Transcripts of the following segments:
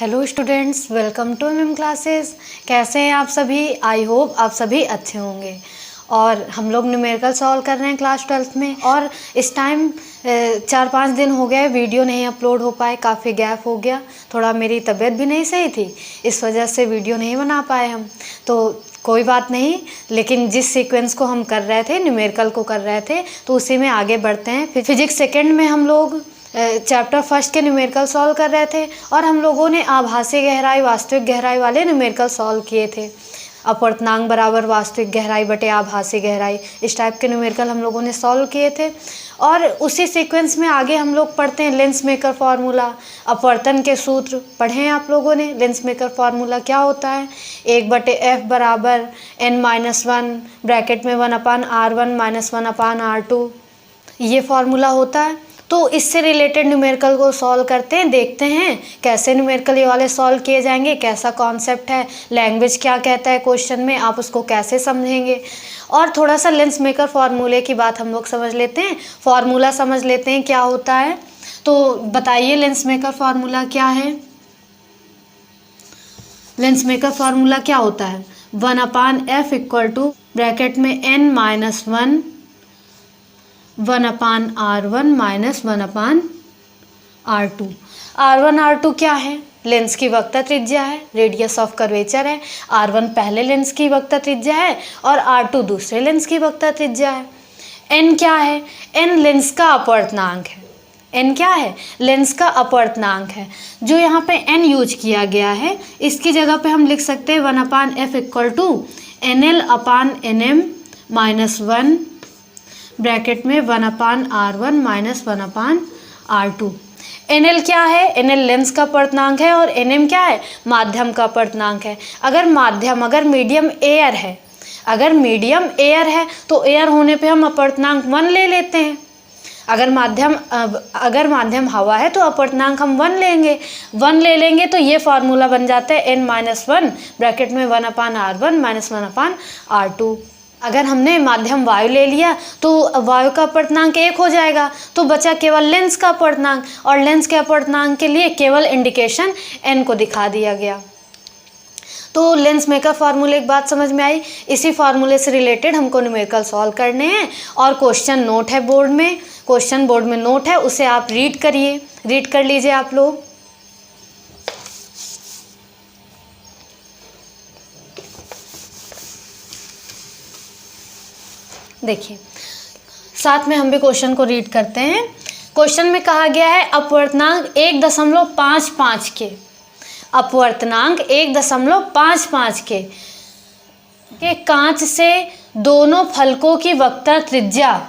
Hello students, welcome to MM classes. कैसे हैं आप सभी? आई होप आप सभी अच्छे होंगे। और हम लोग न्यूमेरिकल सॉल्व कर रहे हैं क्लास 12th में। और इस टाइम 4-5 दिन हो गए वीडियो नहीं अपलोड हो पाए, काफ़ी गैप हो गया। थोड़ा मेरी तबीयत भी नहीं सही थी, इस वजह से वीडियो नहीं बना पाए हम। तो कोई बात नहीं, लेकिन जिस सीक्वेंस को हम कर रहे थे, न्यूमेरिकल को कर रहे थे, तो उसी में आगे बढ़ते हैं। फिजिक्स सेकेंड में हम लोग चैप्टर फर्स्ट के न्यूमेरिकल सॉल्व कर रहे थे और हम लोगों ने आभासी गहराई वास्तविक गहराई वाले न्यूमेरिकल सॉल्व किए थे। अपवर्तनांक बराबर वास्तविक गहराई बटे आभासी गहराई, इस टाइप के न्यूमेरिकल हम लोगों ने सॉल्व किए थे। और उसी सीक्वेंस में आगे हम लोग पढ़ते हैं लेंस मेकर फार्मूला, अपवर्तन के सूत्र पढ़े हैं आप लोगों ने। लेंस मेकर फार्मूला क्या होता है? 1/f बराबर n-1 ब्रैकेट में 1/r1 - 1/r2, ये फार्मूला होता है। तो इससे रिलेटेड न्यूमेरिकल को सॉल्व करते हैं, देखते हैं कैसे न्यूमेरिकल ये वाले सॉल्व किए जाएंगे, कैसा कॉन्सेप्ट है, लैंग्वेज क्या कहता है क्वेश्चन में, आप उसको कैसे समझेंगे। और थोड़ा सा लेंस मेकर फार्मूले की बात हम लोग समझ लेते हैं, फार्मूला समझ लेते हैं क्या होता है। तो बताइए लेंस मेकर फार्मूला क्या है? लेंस मेकर फार्मूला क्या होता है? 1/f = ब्रैकेट में n-1 1/r1 - 1/r2। r1 r2 क्या है? लेंस की वक्रता त्रिज्या है, रेडियस ऑफ कर्वेचर है। r1 पहले लेंस की वक्रता त्रिज्या है और r2 दूसरे लेंस की वक्रता त्रिज्या है। n क्या है? n लेंस का अपवर्तनांक है। n क्या है? लेंस का अपवर्तनांक है। जो यहाँ पे n यूज किया गया है, इसकी जगह पे हम लिख सकते हैं 1/f = nl/nm - 1 ब्रैकेट में 1/r1 - 1/r2। nl क्या है? nl लेंस का अपवर्तनांक है और nm क्या है? माध्यम का अपवर्तनांक है। अगर मीडियम एयर है तो एयर होने पे हम अपवर्तनांक 1 ले लेते हैं। अगर माध्यम हवा है तो अपवर्तनांक हम 1 ले लेंगे तो ये फार्मूला बन जाता है n-1 ब्रैकेट में 1/r1 - 1/r2। अगर हमने माध्यम वायु ले लिया तो वायु का अपवर्तनांक 1 हो जाएगा, तो बचा केवल लेंस का अपवर्तनांक, और लेंस के अपवर्तनांक के लिए केवल इंडिकेशन n को दिखा दिया गया। तो लेंस मेकर फार्मूले की बात समझ में आई। इसी फार्मूले से रिलेटेड हमको न्यूमेरिकल सॉल्व करने हैं और क्वेश्चन नोट है बोर्ड में, क्वेश्चन बोर्ड में नोट है, उसे आप रीड कर लीजिए आप लोग। देखिए, साथ में हम भी क्वेश्चन को रीड करते हैं। क्वेश्चन में कहा गया है अपवर्तनांक 1.55 के, अपवर्तनांक 1.55 के कांच से दोनों फलकों की वक्रता त्रिज्या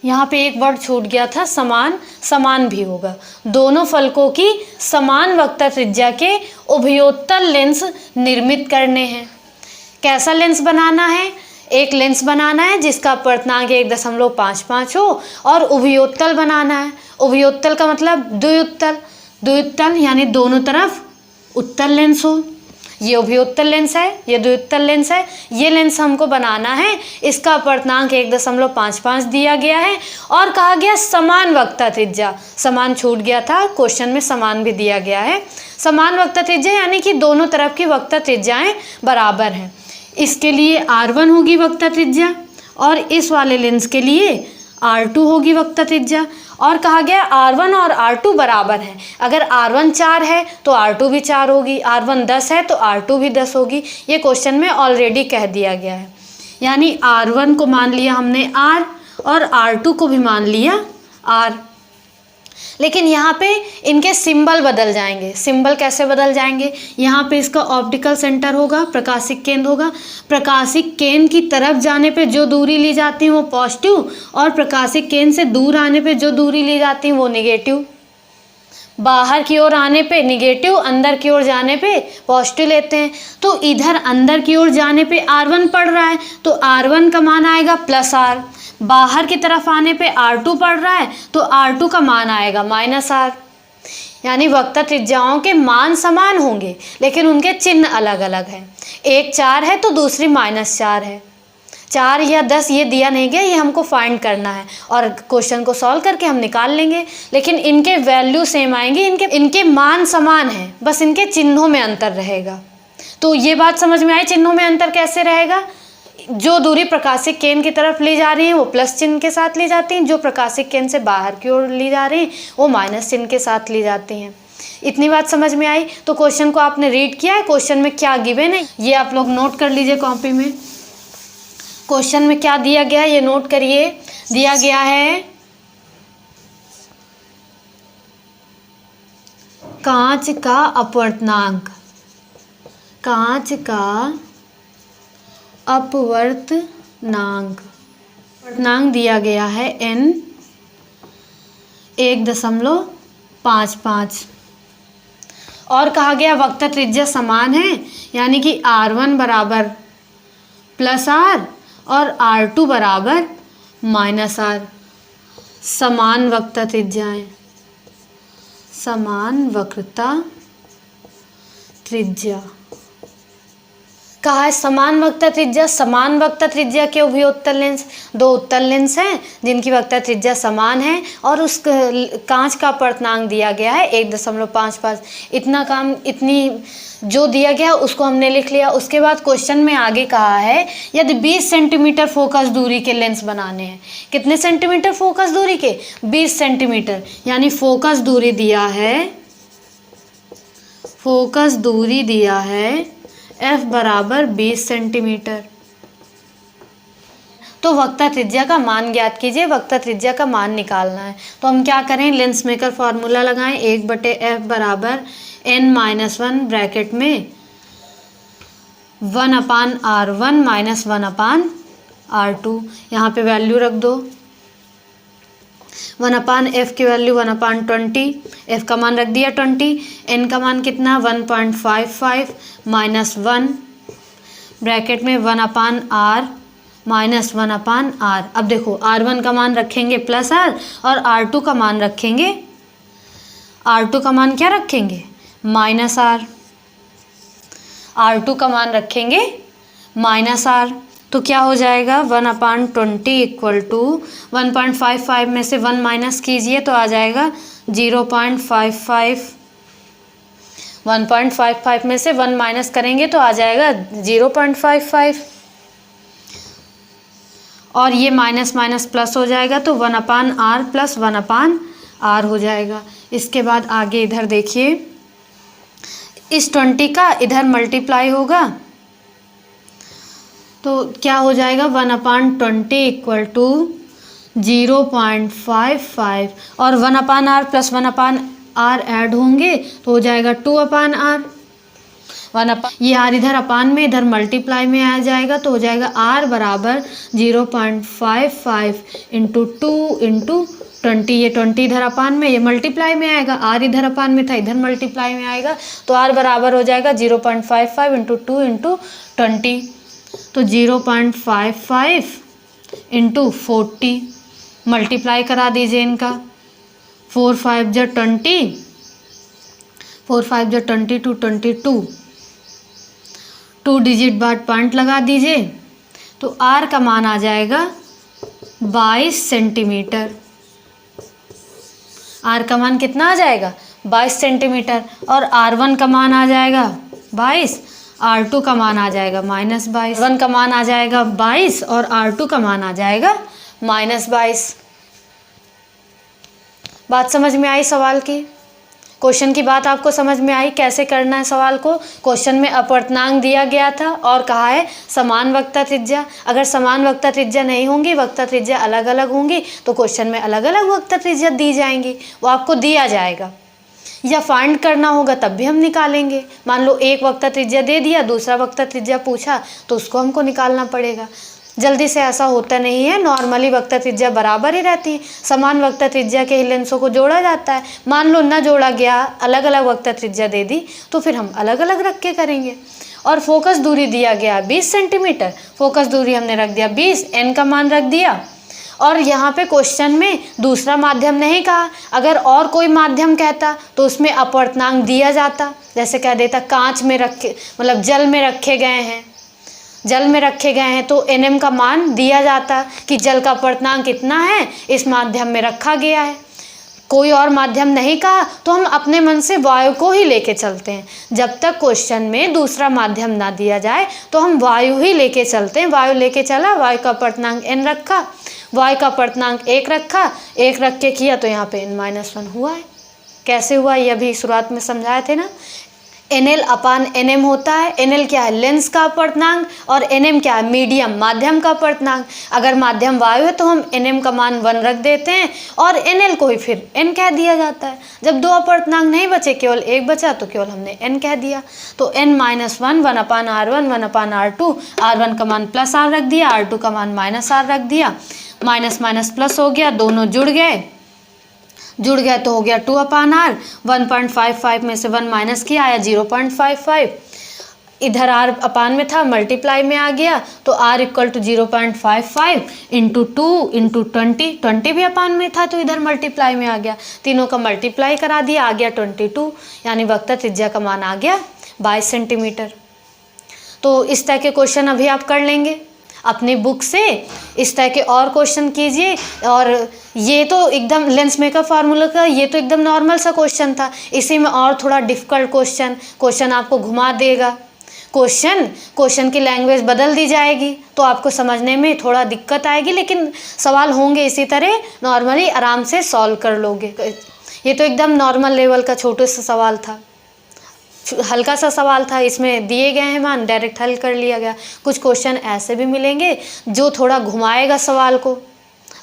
यहाँ पे एक वर्ड छूट गया था, समान भी होगा। दोनों फलकों की समान वक्रता त्रिज्या के उभयोत्तल लेंस निर्मित करने हैं। कैसा लेंस बनाना है? एक लेंस बनाना है जिसका अपवर्तनांक 1.55 हो और उभयोत्तल बनाना है। उभयोत्तल का मतलब द्विउत्तल यानी दोनों तरफ उत्तल लेंस हो। ये उभयोत्तल लेंस है, ये द्विउत्तल लेंस है। ये लेंस हमको बनाना है, इसका अपवर्तनांक 1.55 दिया गया है और कहा गया समान वक्रता त्रिज्या। समान छूट गया था, क्वेश्चन में समान भी दिया गया है। समान वक्रता त्रिज्या यानी कि दोनों तरफ की वक्रता त्रिज्याएं बराबर हैं। इसके लिए r1 होगी वक्रता त्रिज्या और इस वाले लेंस के लिए r2 होगी वक्रता त्रिज्या। और कहा गया r1 और r2 बराबर हैं। अगर r1 4 है तो r2 भी 4 होगी, r1 10 है तो r2 भी 10 होगी। ये क्वेश्चन में ऑलरेडी कह दिया गया है। यानी r1 को मान लिया हमने r और r2 को भी मान लिया r। लेकिन यहाँ पे इनके सिंबल बदल जाएंगे। सिंबल कैसे बदल जाएंगे? यहाँ पे इसका ऑप्टिकल सेंटर होगा, प्रकाशिक केंद्र होगा। प्रकाशिक केंद्र की तरफ जाने पे जो दूरी ली जाती है वो पॉजिटिव और प्रकाशिक केंद्र से दूर आने पे जो दूरी ली जाती है वो नेगेटिव। बाहर की ओर आने पे निगेटिव, अंदर की ओर जाने पे पॉजिटिव लेते हैं। तो इधर अंदर की ओर जाने पे r1 पड़ रहा है तो r1 का मान आएगा +r। बाहर की तरफ आने पे r2 पड़ रहा है तो r2 का मान आएगा -r। यानी वक्रता त्रिज्याओं के मान समान होंगे लेकिन उनके चिन्ह अलग अलग हैं। एक 4 है तो दूसरी -4 है। 4 या 10 ये दिया नहीं गया, ये हमको फाइंड करना है और क्वेश्चन को सॉल्व करके हम निकाल लेंगे। लेकिन इनके वैल्यू सेम आएंगे, इनके मान समान हैं, बस इनके चिन्हों में अंतर रहेगा। तो ये बात समझ में आई, चिन्हों में अंतर कैसे रहेगा? जो दूरी प्रकाशिक केंद्र की तरफ ली जा रही है वो प्लस चिन्ह के साथ ली जाती हैं, जो प्रकाशिक केंद्र से बाहर की ओर ली जा रही हैं वो माइनस चिन्ह के साथ ली जाती हैं। इतनी बात समझ में आई? तो क्वेश्चन को आपने रीड किया है, क्वेश्चन में क्या गिवन है ये आप लोग नोट कर लीजिए कॉपी में। क्वेश्चन में क्या दिया गया है ये नोट करिए। दिया गया है कांच का अपवर्तनांक, कांच का अपवर्तनांक दिया गया है n 1.55 और कहा गया वक्र त्रिज्या समान है, यानी कि R1 बराबर प्लस R और R2 बराबर माइनस R। समान वक्र त्रिज्याएं, समान वक्रता त्रिज्या कहा है। समान वक्र त्रिज्या, समान वक्र त्रिज्या के उभय उत्तल लेंस, दो उत्तल लेंस हैं जिनकी वक्र त्रिज्या समान है और उस कांच का अपवर्तनांक दिया गया है 1.55। इतना काम, इतनी जो दिया गया उसको हमने लिख लिया। उसके बाद क्वेश्चन में आगे कहा है यदि 20 सेंटीमीटर फोकस दूरी के लेंस बनाने हैं। कितने सेंटीमीटर फोकस दूरी के? 20 सेंटीमीटर, यानी फोकस दूरी दिया है, फोकस दूरी दिया है f बराबर 20 सेंटीमीटर। तो वक्र त्रिज्या का मान ज्ञात कीजिए, वक्र त्रिज्या का मान निकालना है। तो हम क्या करें, लेंस मेकर फॉर्मूला लगाएं, 1/f बराबर n-1 ब्रैकेट में 1/r1 माइनस 1/r2। यहाँ पे वैल्यू रख दो। 1/f की वैल्यू 1/20, f का मान रख दिया 20, n का मान कितना 1.55 माइनस 1 ब्रैकेट में 1/r माइनस 1/r। अब देखो r1 का मान रखेंगे प्लस r और r2 का मान रखेंगे, r2 का मान क्या रखेंगे माइनस r, r2 का मान रखेंगे माइनस r। तो क्या हो जाएगा 1/20 इक्वल टू 1.55 में से 1 माइनस कीजिए तो आ जाएगा 0.55। 1.55 में से 1 माइनस करेंगे तो आ जाएगा 0.55 और ये माइनस माइनस प्लस हो जाएगा तो 1/r प्लस 1/r हो जाएगा। इसके बाद आगे इधर देखिए, इस 20 का इधर मल्टीप्लाई होगा तो क्या हो जाएगा 1/20 इक्वल टू 0.55 और 1/r प्लस 1/r ऐड होंगे तो हो जाएगा 2/r। ये r इधर अपान में इधर मल्टीप्लाई में आ जाएगा तो हो जाएगा r बराबर 0.55 इंटू 2 इंटू 20। ये 20 इधर अपान में, ये मल्टीप्लाई में आएगा, r इधर अपान में था इधर मल्टीप्लाई में आएगा तो r बराबर हो जाएगा 0.55 इंटू 2 इंटू 20। तो 0.55 इंटू 40 मल्टीप्लाई करा दीजिए इनका, 4 5 जा 20, 4 5 जा 20 टू 22, 2 डिजिट बाद पॉइंट लगा दीजिए तो r का मान आ जाएगा 22 सेंटीमीटर। r का मान कितना आ जाएगा 22 सेंटीमीटर और r1 का मान आ जाएगा 22, R2 का मान आ जाएगा -22। 1 का मान आ जाएगा 22 और R2 का मान आ जाएगा -22। बात समझ में आई सवाल की? क्वेश्चन की बात आपको समझ में आई कैसे करना है सवाल को? क्वेश्चन में अपवर्तनांक दिया गया था और कहा है समान वक्र त्रिज्या। अगर समान वक्र त्रिज्या नहीं होंगी, वक्र त्रिज्या अलग अलग होंगी तो क्वेश्चन में अलग अलग वक्र त्रिज्या दी जाएंगी, वो आपको दिया जाएगा या फाइंड करना होगा तब भी हम निकालेंगे। मान लो एक वक्र त्रिज्या दे दिया, दूसरा वक्र त्रिज्या पूछा तो उसको हमको निकालना पड़ेगा। जल्दी से ऐसा होता नहीं है, नॉर्मली वक्र त्रिज्या बराबर ही रहती है। समान वक्र त्रिज्या के लेंसों को जोड़ा जाता है। मान लो ना जोड़ा गया, अलग अलग वक्र त्रिज्या दे दी तो फिर हम अलग अलग रख के करेंगे। और फोकस दूरी दिया गया 20 सेंटीमीटर, फोकस दूरी हमने रख दिया 20, n का मान रख दिया। और यहाँ पे क्वेश्चन में दूसरा माध्यम नहीं कहा, अगर और कोई माध्यम कहता तो उसमें अपवर्तनांक दिया जाता। जैसे कह देता कांच में रखे, मतलब जल में रखे गए हैं जल में रखे गए हैं तो nm का मान दिया जाता कि जल का अपवर्तनांक कितना है, इस माध्यम में रखा गया है। कोई और माध्यम नहीं कहा तो हम अपने मन से वायु को ही लेके चलते हैं। जब तक क्वेश्चन में दूसरा माध्यम ना दिया जाए तो हम वायु ही लेके चलते हैं। वायु लेके चला, वायु का अपवर्तनांक n रखा, वायु का अपवर्तनांक 1 रखा, 1 रख के किया तो यहाँ पे n-1 हुआ है। कैसे हुआ ये अभी शुरुआत में समझाए थे ना। NL/NM होता है। NL क्या है, लेंस का अपवर्तनांक, और NM क्या है, मीडियम माध्यम का अपवर्तनांक। अगर माध्यम वायु है तो हम NM का मान 1 रख देते हैं और NL को ही फिर n कह दिया जाता है। जब 2 अपवर्तनांक नहीं बचे, केवल 1 बचा, तो केवल हमने n कह दिया। तो n-1 1/r1 1/r2, r1 का मान +r रख दिया, r2 का मान -r रख दिया, माइनस माइनस प्लस हो गया, दोनों जुड़ गए तो हो गया 2/r। 1.55 में से 1 माइनस किया, आया 0.55। इधर r अपान में था, मल्टीप्लाई में आ गया तो r = 0.55 × 2 × 20 भी अपान में था तो इधर मल्टीप्लाई में आ गया। तीनों का मल्टीप्लाई करा दिया, आ गया 22, यानी वक्र त्रिज्या का मान आ गया 22 सेंटीमीटर। तो इस तरह के क्वेश्चन अभी आप कर लेंगे अपनी बुक से। इस तरह के और क्वेश्चन कीजिए। और ये तो एकदम लेंस मेकर फार्मूला का ये तो एकदम नॉर्मल सा क्वेश्चन था। इसी में और थोड़ा डिफ़िकल्ट क्वेश्चन आपको घुमा देगा। क्वेश्चन की लैंग्वेज बदल दी जाएगी तो आपको समझने में थोड़ा दिक्कत आएगी, लेकिन सवाल होंगे इसी तरह, नॉर्मली आराम से सॉल्व कर लोगे। ये तो एकदम नॉर्मल लेवल का छोटा सा सवाल था, हल्का सा सवाल था। इसमें दिए गए हैं मान, डायरेक्ट हल कर लिया गया। कुछ क्वेश्चन ऐसे भी मिलेंगे जो थोड़ा घुमाएगा सवाल को,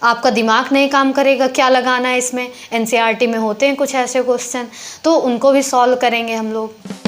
आपका दिमाग नहीं काम करेगा क्या लगाना है इसमें। NCERT में होते हैं कुछ ऐसे क्वेश्चन, तो उनको भी सॉल्व करेंगे हम लोग।